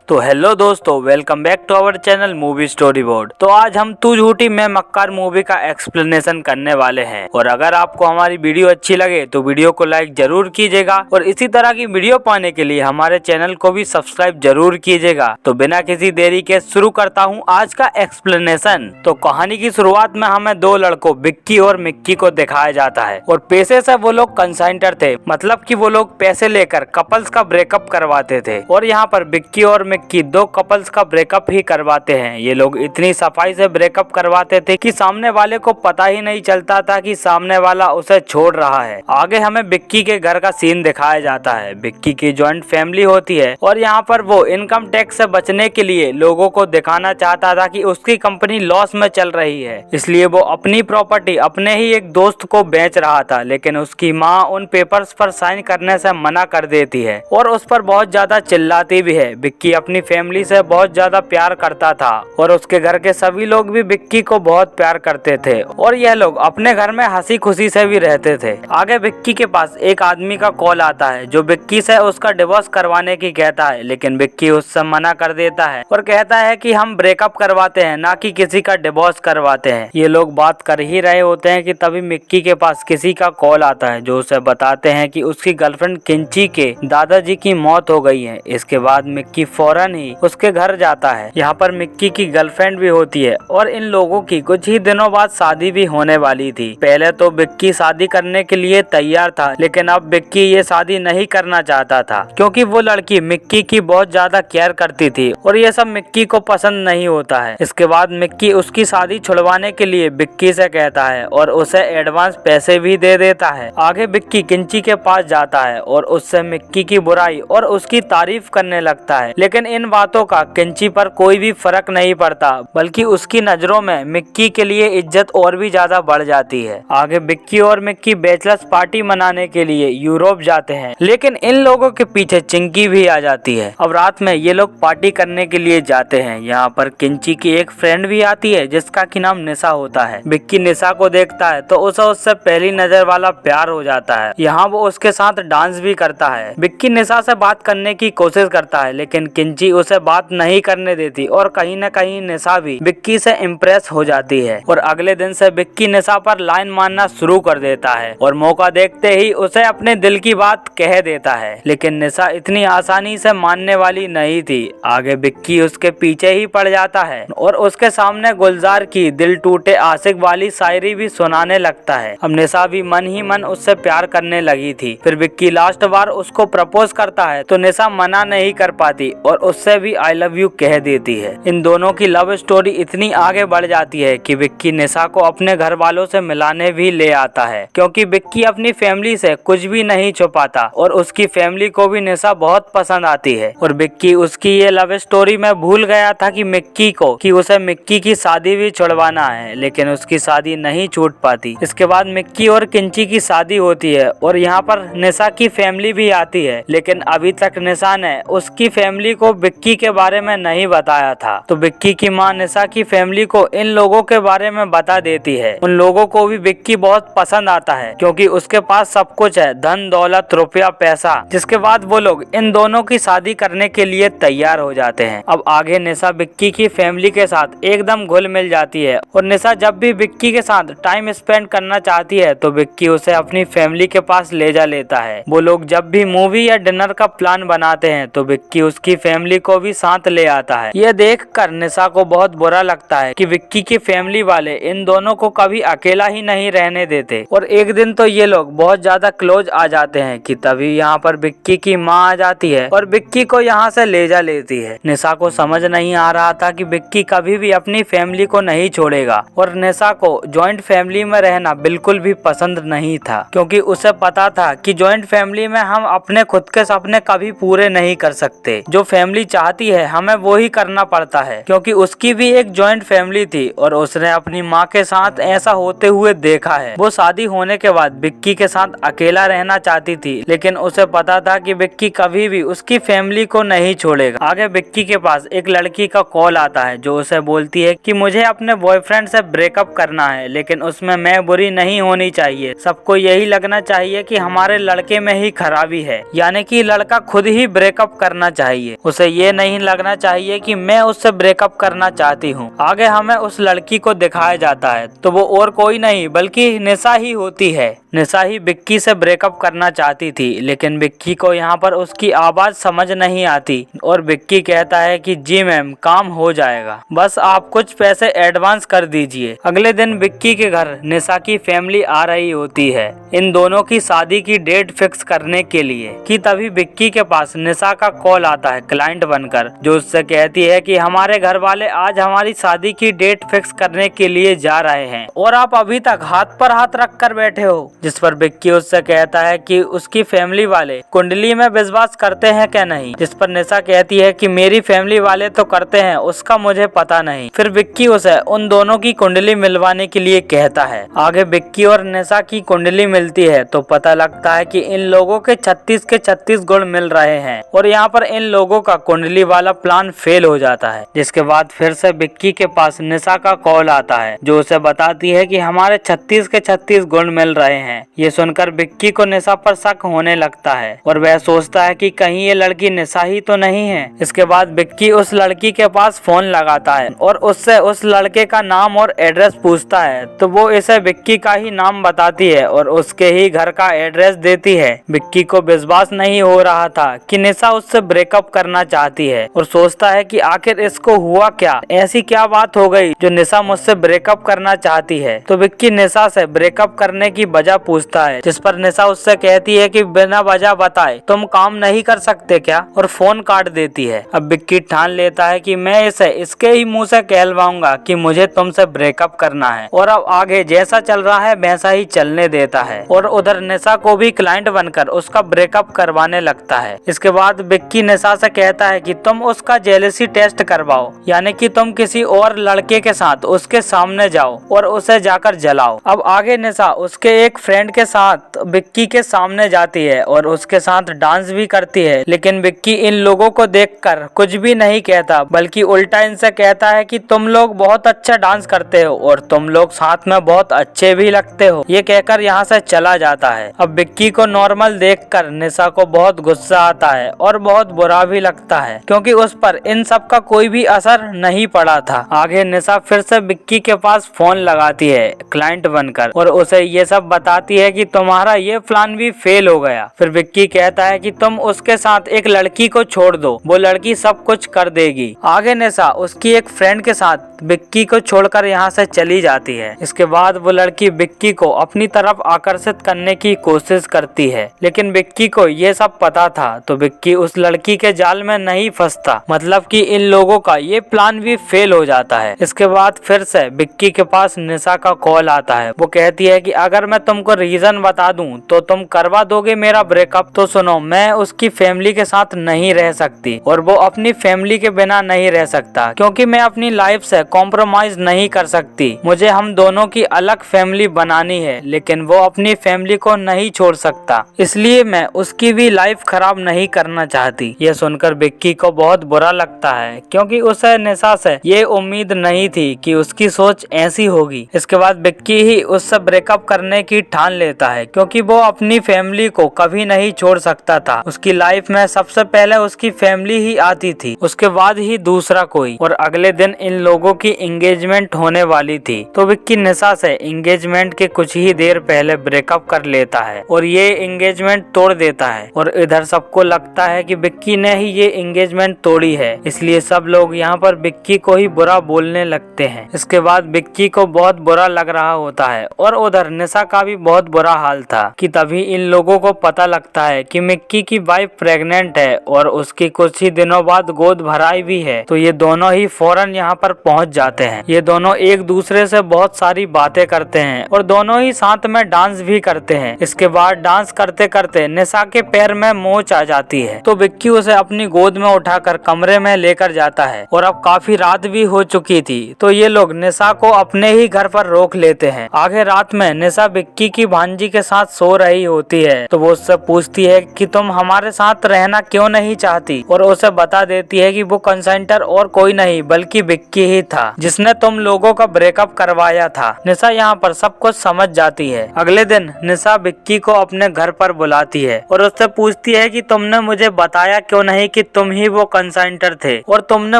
तो हेलो दोस्तों, welcome back to our channel Movie Story Board. तो आज हम तू झूठी मैं मक्कार मूवी का एक्सप्लेनेशन करने वाले हैं। और अगर आपको हमारी वीडियो अच्छी लगे तो वीडियो को लाइक जरूर कीजिएगा और इसी तरह की वीडियो पाने के लिए हमारे चैनल को भी सब्सक्राइब जरूर कीजिएगा। तो बिना किसी देरी के शुरू करता हूँ आज का एक्सप्लेनेशन। तो कहानी की शुरुआत में हमें दो लड़कों विक्की और मिक्की को दिखाया जाता है और पेशे से वो लोग कंसाइंटर थे, मतलब कि वो लोग पैसे लेकर कपल्स का ब्रेकअप करवाते थे। और यहाँ पर विक्की और मिक्की दो कपल्स का ब्रेकअप ही करवाते हैं। ये लोग इतनी सफाई से ब्रेकअप करवाते थे कि सामने वाले को पता ही नहीं चलता था कि सामने वाला उसे छोड़ रहा है। आगे हमें विक्की के घर का सीन दिखाया जाता है। विक्की की जॉइंट फैमिली होती है और यहाँ पर वो इनकम टैक्स से बचने के लिए लोगों को दिखाना चाहता था कि उसकी कंपनी लॉस में चल रही है, इसलिए वो अपनी प्रॉपर्टी अपने ही एक दोस्त को बेच रहा था। लेकिन उसकी माँ उन पेपर्स पर साइन करने से मना कर देती है और उस पर बहुत ज्यादा चिल्लाती भी है। विक्की अपनी फैमिली से बहुत ज्यादा प्यार करता था और उसके घर के सभी लोग भी विक्की को बहुत प्यार करते थे और यह लोग अपने घर में हंसी खुशी से भी रहते थे। आगे विक्की के पास एक आदमी का कॉल आता है जो विक्की से उसका डिवोर्स करवाने की कहता है, लेकिन विक्की उससे मना कर देता है और कहता है कि हम ब्रेकअप करवाते हैं, ना कि किसी का डिवोर्स करवाते हैं। ये लोग बात कर ही रहे होते हैं कि तभी मिक्की के पास किसी का कॉल आता है जो उसे बताते हैं कि उसकी गर्लफ्रेंड किंची के दादाजी की मौत हो गई है। इसके बाद मिक्की फौरन ही उसके घर जाता है। यहाँ पर मिक्की की गर्लफ्रेंड भी होती है और इन लोगों की कुछ ही दिनों बाद शादी भी होने वाली थी। पहले तो विक्की शादी करने के लिए तैयार था, लेकिन अब विक्की ये शादी नहीं करना चाहता था क्योंकि वो लड़की मिक्की की बहुत ज्यादा केयर करती थी और ये सब मिक्की को पसंद नहीं होता है। इसके बाद मिक्की उसकी शादी छुड़वाने के लिए विक्की से कहता है और उसे एडवांस पैसे भी दे देता है। आगे विक्की किंची के पास जाता है और उससे मिक्की की बुराई और उसकी तारीफ करने लगता है, लेकिन इन बातों का किंची पर कोई भी फर्क नहीं पड़ता, बल्कि उसकी नजरों में मिक्की के लिए इज्जत और भी ज्यादा बढ़ जाती है। आगे विक्की और मिक्की बैचलर्स पार्टी मनाने के लिए यूरोप जाते हैं, लेकिन इन लोगों के पीछे चिंकी भी आ जाती है। अब रात में ये लोग पार्टी करने के लिए जाते हैं। यहाँ पर किंची की एक फ्रेंड भी आती है जिसका की नाम निशा होता है। विक्की निशा को देखता है तो उसे उससे पहली नजर वाला प्यार हो जाता है। यहाँ वो उसके साथ डांस भी करता है। विक्की निशा से बात करने की कोशिश करता है, लेकिन किंची उसे बात नहीं करने देती और कहीं न कहीं निशा भी विक्की से इम्प्रेस हो जाती है। और अगले दिन से विक्की निशा पर लाइन मारना शुरू कर देता है और मौका देखते ही उसे अपने दिल की बात कह देता है, लेकिन निशा इतनी आसानी से मानने वाली नहीं थी। आगे विक्की उसके पीछे ही पड़ जाता है और उसके सामने गुलजार की दिल टूटे आशिक वाली शायरी भी सुनाने लगता है। अब निशा भी मन ही मन उससे प्यार करने लगी थी। फिर विक्की लास्ट बार उसको प्रपोज करता है तो निशा मना नहीं कर पाती और उससे भी आई लव यू कह देती है। इन दोनों की लव स्टोरी इतनी आगे बढ़ जाती है कि विक्की निशा को अपने घर वालों से मिलाने भी ले आता है, क्योंकि विक्की अपनी फैमिली से कुछ भी नहीं छुपाता और उसकी फैमिली को भी निशा बहुत पसंद आती है। और विक्की उसकी ये लव स्टोरी में भूल गया था कि उसे मिक्की की शादी भी छुड़वाना है, लेकिन उसकी शादी नहीं छूट पाती। इसके बाद मिक्की और किंची की शादी होती है और यहाँ पर निशा की फैमिली भी आती है, लेकिन अभी तक निशा ने उसकी फैमिली को विक्की के बारे में नहीं बताया था। तो विक्की की माँ निशा की फैमिली को इन लोगों के बारे में बता देती है। उन लोगों को भी विक्की बहुत पसंद आता है क्योंकि उसके पास सब कुछ है, धन दौलत रुपया पैसा। जिसके बाद वो लोग इन दोनों की शादी करने के लिए तैयार हो जाते हैं। अब आगे निशा विक्की की फैमिली के साथ एकदम घुल मिल जाती है और निशा जब भी विक्की के साथ टाइम स्पेंड करना चाहती है तो विक्की उसे अपनी फैमिली के पास ले जा लेता है। वो लोग जब भी मूवी या डिनर का प्लान बनाते हैं तो विक्की उसकी फैमिली को भी साथ ले आता है। यह देखकर निशा को बहुत बुरा लगता है कि विक्की की फैमिली वाले इन दोनों को कभी अकेला ही नहीं रहने देते। और एक दिन तो ये लोग बहुत ज्यादा क्लोज आ जाते हैं कि तभी यहाँ पर विक्की की माँ आ जाती है और विक्की को यहाँ से ले जा लेती है। निशा को समझ नहीं आ रहा था कि विक्की कभी भी अपनी फैमिली को नहीं छोड़ेगा और निशा को जॉइंट फैमिली में रहना बिल्कुल भी पसंद नहीं था, क्योंकि उसे पता था कि जॉइंट फैमिली में हम अपने खुद के सपने कभी पूरे नहीं कर सकते। जो फैमिली चाहती है हमें वो ही करना पड़ता है, क्योंकि उसकी भी एक जॉइंट फैमिली थी और उसने अपनी माँ के साथ ऐसा होते हुए देखा है। वो शादी होने के बाद विक्की के साथ अकेला रहना चाहती थी, लेकिन उसे पता था कि विक्की कभी भी उसकी फैमिली को नहीं छोड़ेगा। आगे विक्की के पास एक लड़की का कॉल आता है जो उसे बोलती है कि मुझे अपने बॉयफ्रेंड से ब्रेकअप करना है, लेकिन उसमें मैं बुरी नहीं होनी चाहिए। सबको यही लगना चाहिए कि हमारे लड़के में ही खराबी है, यानी कि लड़का खुद ही ब्रेकअप करना चाहिए। उसे ये नहीं लगना चाहिए कि मैं उससे ब्रेकअप करना चाहती हूँ। आगे हमें उस लड़की को दिखाया जाता है तो वो और कोई नहीं बल्कि निशा ही होती है। निशा ही विक्की से ब्रेकअप करना चाहती थी, लेकिन विक्की को यहाँ पर उसकी आवाज समझ नहीं आती और विक्की कहता है कि जी मैम, काम हो जाएगा, बस आप कुछ पैसे एडवांस कर दीजिए। अगले दिन विक्की के घर निशा की फैमिली आ रही होती है इन दोनों की शादी की डेट फिक्स करने के लिए कि तभी विक्की के पास निशा का कॉल आता है क्लाइंट बनकर, जो उससे कहती है कि हमारे घर वाले आज हमारी शादी की डेट फिक्स करने के लिए जा रहे हैं और आप अभी तक हाथ पर हाथ रख कर बैठे हो। जिस पर विक्की उससे कहता है कि उसकी फैमिली वाले कुंडली में विश्वास करते हैं क्या नहीं, जिस पर निशा कहती है कि मेरी फैमिली वाले तो करते हैं, उसका मुझे पता नहीं। फिर विक्की उसे उन दोनों की कुंडली मिलवाने के लिए कहता है। आगे विक्की और निशा की कुंडली मिलती है तो पता लगता है कि इन लोगों के 36 के 36 गुण मिल रहे हैं और यहाँ पर इन लोगों का कुंडली वाला प्लान फेल हो जाता है। जिसके बाद फिर से विक्की के पास निशा का कॉल आता है जो उसे बताती है कि हमारे 36 के 36 गुण मिल रहे हैं। ये सुनकर विक्की को निशा पर शक होने लगता है और वह सोचता है कि कहीं ये लड़की निशा ही तो नहीं है। इसके बाद विक्की उस लड़की के पास फोन लगाता है और उससे उस लड़के का नाम और एड्रेस पूछता है तो वो इसे विक्की का ही नाम बताती है और उसके ही घर का एड्रेस देती है। विक्की को विश्वास नहीं हो रहा था कि निशा उससे ब्रेकअप करना चाहती है और सोचता है कि आखिर इसको हुआ क्या, ऐसी क्या बात हो गई जो निशा मुझसे ब्रेकअप करना चाहती है। तो विक्की निशा से ब्रेकअप करने की वजह पूछता है, जिस पर निशा उससे कहती है कि बिना वजह बताए तुम काम नहीं कर सकते क्या, और फोन काट देती है। अब विक्की ठान लेता है कि मैं इसे इसके ही मुंह से कहलवाऊंगा कि मुझे तुमसे ब्रेकअप करना है और अब आगे जैसा चल रहा है वैसा ही चलने देता है और उधर निशा को भी क्लाइंट बनकर उसका ब्रेकअप करवाने लगता है। इसके बाद विक्की निशा से कहता है कि तुम उसका जेलसी टेस्ट करवाओ, यानी कि तुम किसी और लड़के के साथ उसके सामने जाओ और उसे जाकर जलाओ। अब आगे निशा उसके एक फ्रेंड के साथ विक्की के सामने जाती है और उसके साथ डांस भी करती है, लेकिन विक्की इन लोगों को देखकर कुछ भी नहीं कहता बल्कि उल्टा इनसे कहता है कि तुम लोग बहुत अच्छा डांस करते हो और तुम लोग साथ में बहुत अच्छे भी लगते हो। ये कहकर यहाँ से चला जाता है। अब विक्की को नॉर्मल देखकर निशा को बहुत गुस्सा आता है और बहुत बुरा भी लगता है क्योंकि उस पर इन सब का कोई भी असर नहीं पड़ा था। आगे निशा फिर से विक्की के पास फोन लगाती है क्लाइंट बनकर और उसे ये सब बताती है कि तुम्हारा ये प्लान भी फेल हो गया। फिर विक्की कहता है कि तुम उसके साथ एक लड़की को छोड़ दो, वो लड़की सब कुछ कर देगी। आगे निशा उसकी एक फ्रेंड के साथ विक्की को छोड़कर यहाँ से चली जाती है। इसके बाद वो लड़की विक्की को अपनी तरफ आकर्षित करने की कोशिश करती है, लेकिन विक्की को ये सब पता था तो विक्की उस लड़की के जाल में नहीं फंसता, मतलब कि इन लोगों का ये प्लान भी फेल हो जाता है। इसके बाद फिर से विक्की के पास निशा का कॉल आता है। वो कहती है कि अगर मैं तुमको रीजन बता दूं तो तुम करवा दोगे मेरा ब्रेकअप। तो सुनो, मैं उसकी फैमिली के साथ नहीं रह सकती और वो अपनी फैमिली के बिना नहीं रह सकता क्योंकि मैं अपनी लाइफ से कॉम्प्रोमाइज नहीं कर सकती। मुझे हम दोनों की अलग फैमिली बनानी है, लेकिन वो अपनी फैमिली को नहीं छोड़ सकता, इसलिए मैं उसकी भी लाइफ खराब नहीं करना चाहती। ये सुनकर विक्की को बहुत बुरा लगता है क्योंकि उसे निशा से ये उम्मीद नहीं थी कि उसकी सोच ऐसी होगी। इसके बाद विक्की ही उससे ब्रेकअप करने की ठान लेता है क्योंकि वो अपनी फैमिली को कभी नहीं छोड़ सकता था। उसकी लाइफ में सबसे पहले उसकी फैमिली ही आती थी, उसके बाद ही दूसरा कोई। और अगले दिन इन लोगों की एंगेजमेंट होने वाली थी तो विक्की निशा से एंगेजमेंट के कुछ ही देर पहले ब्रेकअप कर लेता है और ये एंगेजमेंट तोड़ देता है। और इधर सबको लगता है कि विक्की ने ही ये एंगेजमेंट तोड़ी है, इसलिए सब लोग यहाँ पर विक्की को ही बुरा बोलने लगते हैं। इसके बाद विक्की को बहुत बुरा लग रहा होता है और उधर निशा का भी बहुत बुरा हाल था कि तभी इन लोगों को पता लगता है कि विक्की की वाइफ प्रेग्नेंट है और उसकी कुछ ही दिनों बाद गोद भराई भी है। तो ये दोनों ही फौरन यहाँ पर पहुँच जाते हैं। ये दोनों एक दूसरे से बहुत सारी बातें करते हैं और दोनों ही साथ में डांस भी करते हैं। इसके बाद डांस करते करते निशा के पैर में मोच आ जाती है तो विक्की उसे अपनी गोद में उठाकर कमरे में लेकर जाता है और अब काफी रात भी हो चुकी थी तो ये लोग निशा को अपने ही घर पर रोक लेते हैं। आगे रात में निशा विक्की की भांजी के साथ सो रही होती है तो वो उससे पूछती है कि तुम हमारे साथ रहना क्यों नहीं चाहती, और उसे बता देती है कि वो कंसेंटर और कोई नहीं बल्कि विक्की ही था जिसने तुम लोगों का ब्रेकअप करवाया था। निशा यहाँ पर सब कुछ समझ जाती है। अगले दिन निशा विक्की को अपने घर पर बुलाती है और उससे पूछती है कि तुमने मुझे बताया क्यों नहीं कि तुम ही वो कंसाइंटर थे और तुमने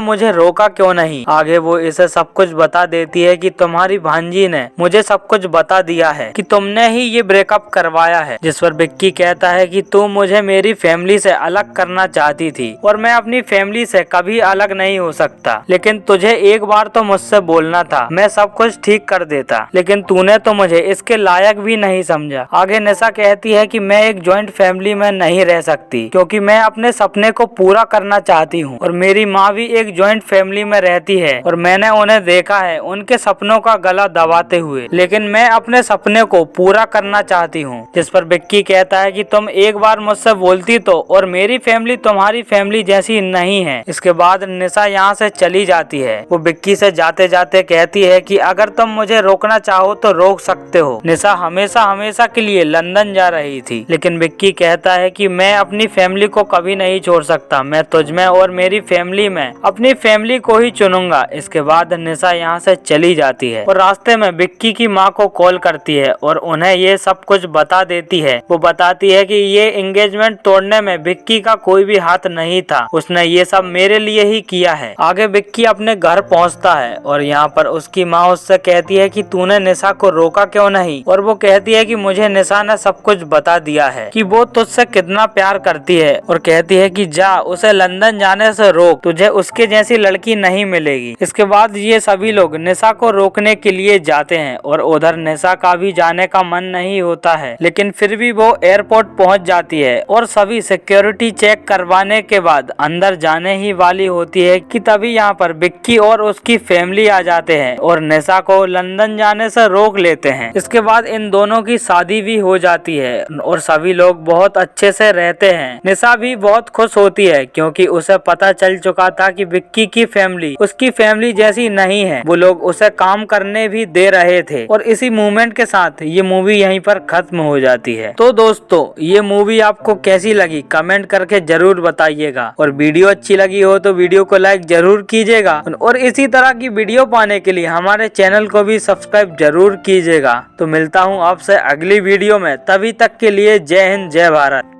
मुझे रोका क्यों नहीं। आगे वो इसे सब कुछ बता देती है कि तुम्हारी भांजी ने मुझे सब कुछ बता दिया है कि तुमने ही ये ब्रेकअप करवाया है। जिस पर विक्की कहता है कि तू मुझे मेरी फैमिली से अलग करना चाहती थी और मैं अपनी फैमिली से कभी अलग नहीं हो सकता, लेकिन तुझे एक बार तो मुझसे बोलना था, मैं सब कुछ ठीक कर देता, लेकिन तूने तो मुझे इसके लायक भी नहीं समझा। आगे निशा कहती है कि मैं एक जॉइंट फैमिली में नहीं रह सकती क्योंकि मैं अपने सपने को पूरा करना चाहती हूँ और मेरी माँ भी एक जॉइंट फैमिली में रहती है और मैंने उन्हें देखा है उनके सपनों का गला दबाते हुए, लेकिन मैं अपने सपने को पूरा करना चाहती हूँ। जिस पर विक्की कहता है कि तुम एक बार मुझसे बोलती तो और मेरी फैमिली तुम्हारी फैमिली जैसी नहीं है। इसके बाद निशा यहाँ से चली जाती है। वो विक्की से जाते जाते कहती है कि अगर तुम मुझे रोकना चाहो तो रोक सकते हो। निशा हमेशा हमेशा के लिए लंदन जा रही थी, लेकिन विक्की कहता है कि मैं अपनी फैमिली को कभी नहीं छोड़ सकता, मैं तुझमें और मेरी फैमिली में अपनी फैमिली को ही चुनूंगा। इसके बाद निशा यहाँ से चली जाती है और रास्ते में विक्की की माँ को कॉल करती है और उन्हें ये सब कुछ बता देती है। वो बताती है कि ये एंगेजमेंट तोड़ने में विक्की का कोई भी हाथ नहीं था, उसने ये सब मेरे लिए ही किया है। आगे विक्की अपने घर पहुंचता है और यहाँ पर उसकी माँ उससे कहती है कि तूने निशा को रोका क्यों नहीं, और वो कहती है कि मुझे निशा ने सब कुछ बता दिया है कि वो तुझसे कितना प्यार करती है और कहती है कि जा उसे लंदन जाने से रोक, तुझे उसके जैसी लड़की नहीं मिलेगी। इसके बाद ये सभी लोग निशा को रोकने के लिए जाते हैं और उधर निशा का भी जाने का मन नहीं होता है, लेकिन फिर भी वो एयरपोर्ट पहुंच जाती है और सभी सिक्योरिटी चेक करवाने के बाद अंदर जाने ही वाली होती है कि तभी यहाँ पर विक्की और उसकी फैमिली आ जाते हैं और निशा को लंदन जाने से रोक लेते हैं। इसके बाद इन दोनों की शादी भी हो जाती है और सभी लोग बहुत अच्छे से रहते हैं। निशा भी बहुत खुश होती है क्योंकि उसे पता चल चुका था कि विक्की की फैमिली उसकी फैमिली जैसी नहीं है, वो लोग उसे काम करने भी दे रहे थे। और इसी मूवमेंट के साथ ये मूवी यहीं पर खत्म हो जाती है। तो दोस्तों ये मूवी आपको कैसी लगी कमेंट करके जरूर बताइएगा और वीडियो अच्छी लगी हो तो वीडियो को लाइक जरूर कीजिएगा और इसी तरह की वीडियो पाने के लिए हमारे चैनल को भी सब्सक्राइब जरूर कीजिएगा। तो मिलता हूँ आपसे अगली वीडियो में, तभी तक के लिए जय हिंद जय भारत।